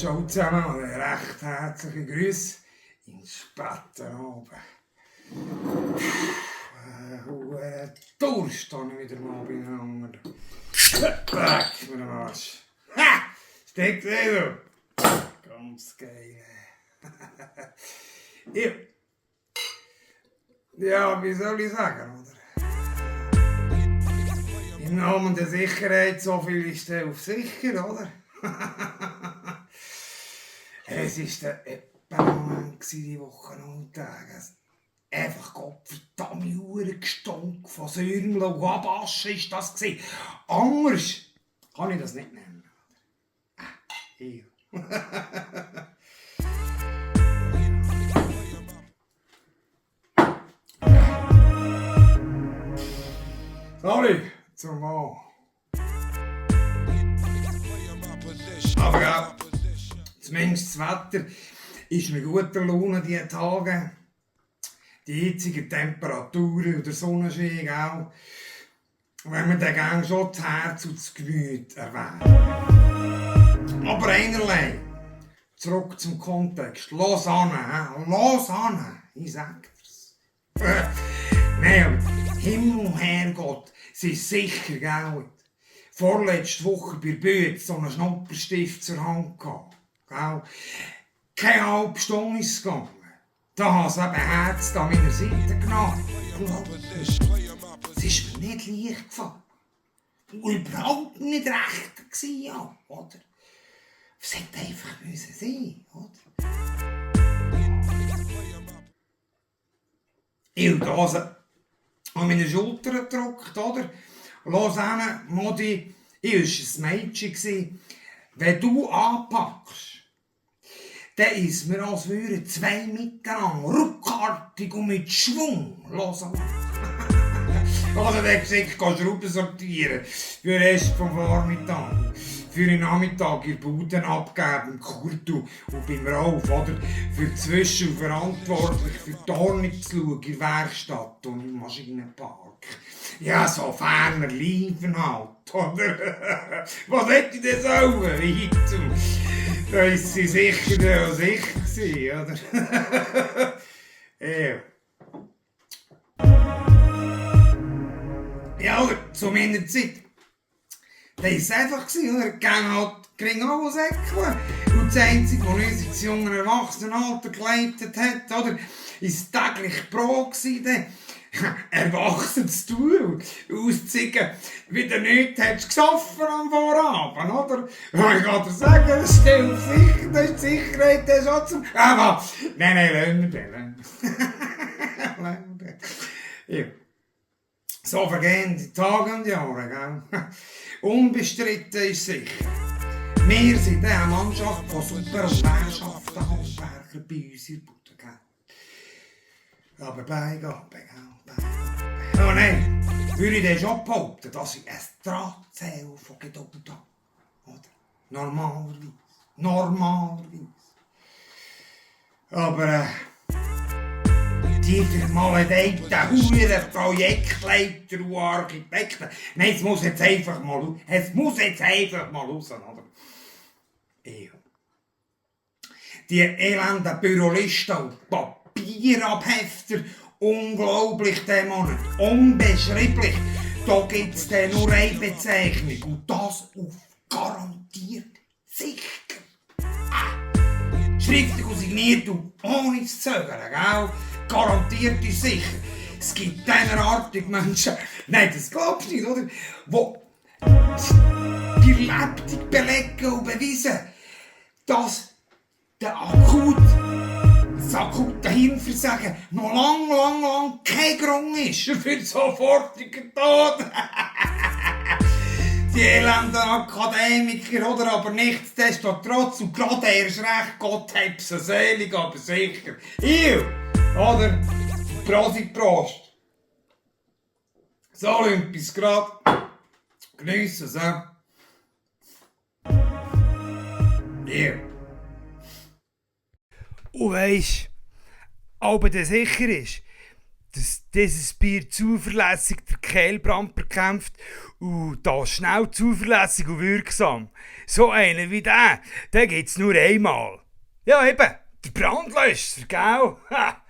Ciao zusammen und recht herzliche Grüße ins späten Abend. Durst habe ich wieder mal beieinander. Weg mit dem Arsch. Ha! Steckt wieder. Ganz geil. Ja, wie soll ich sagen, oder? Im Namen der Sicherheit, so viel ist auf sicher, oder? Es war der Moment die Woche und Tage. Einfach gottverdammt Hure gestunk von Sürmel und Abasche ist das gewesen. Anders kann ich das nicht nennen. Hier. Sorry, zum Mal. Aber ja, zumindest das Wetter ist mit guter Laune diese Tage. Die jetzigen Temperaturen und der Sonnenschein auch. Wenn man dann gerne schon das Herz und das Gemüt erwähnt. Aber einerlei, zurück zum Kontext. Los an, los an, ich sag dir's. Nein, Himmel und Herrgott, sie ist sicher, gell? Vorletzte Woche bei Bütz so einen Schnupperstift zur Hand gehabt, gell? Keine halbe Stunde ist es gegangen. Da hat es eben Herz an meiner Seite genommen. Es ist mir nicht leicht gefallen. Und überhaupt nicht recht gewesen, ja, oder? Es hätte einfach müssen sein, oder? Ich habe das an meine Schulter gedrückt, oder? Los hin, Modi, ich war ein Mädchen. Wenn du anpackst, dann ist mir, als würden zwei miteinander, ruckartig und mit Schwung, los an. Also der geschickt Schrauben sortieren, für den Rest vom Vormittag, für den Nachmittag in Buden abgeben, im Kurtu und beim Rauf, oder? Für Zwischen verantwortlich, für die Ordnung zu schauen, in der Werkstatt und im Maschinenpark. Ja, so ferner Liefen halt, oder? Was hätte ich denn sollen? Weiter. Da ist sie sicher auch sicher gewesen, oder? Ja. Ja, oder? Zu meiner Zeit. Da war es einfach, oder? Ging alles Säckchen. Und das Einzige, was uns ins junge Erwachsenenalter geleitet hat, oder? Ist täglich Brot gewesen, erwachsen zu tun, auszuzeigen, wie du nichts hättest gesoffen am Vorabend, oder? Ich kann dir sagen, das steht auf sicher, das ist die Sicherheit, das ist auch zum... Aber, nein, lassen wir den. Ja. So vergehen die Tage und Jahre, gell? Unbestritten ist sicher. Wir sind eine Mannschaft von super und wehrschaften Handwerker bei uns in der Bude, gell? Aber Beigabe, gell? Oh nein, würde ich dann schon behaupten, dass ich ein Drahtzähl von Geduld habe. Oder? Normalerweise. Aber die vermaledeiten Huren Projektleiter und Architekten. Nein, es muss jetzt einfach mal raus, oder? Ja. Die elenden Bürolisten und Papierabhefter, unglaublich der Monat, unbeschreiblich. Da gibt es nur eine Bezeichnung und das auf garantiert sicher. Schriftlich und signiert und ohne zu zögern, gell? Garantiert ist sicher. Es gibt derartige Menschen, nein, das glaubst du nicht, oder? Die lebendig belegen und beweisen, dass das akute Hirnversagen noch lang kein Grund ist für sofortigen Tod. Die elenden Akademiker, oder? Aber nichtsdestotrotz, und gerade erst recht, Gott hat sie selig, aber sicher. Oder? Prost. So, Olympis grad. Geniessen es, Und weisst, aber der sicher ist, dass dieses Bier zuverlässig den Kehlbrand bekämpft und das schnell, zuverlässig und wirksam. So einen wie den gibt's nur einmal. Ja eben, der Brandlöscher, gell? Ha.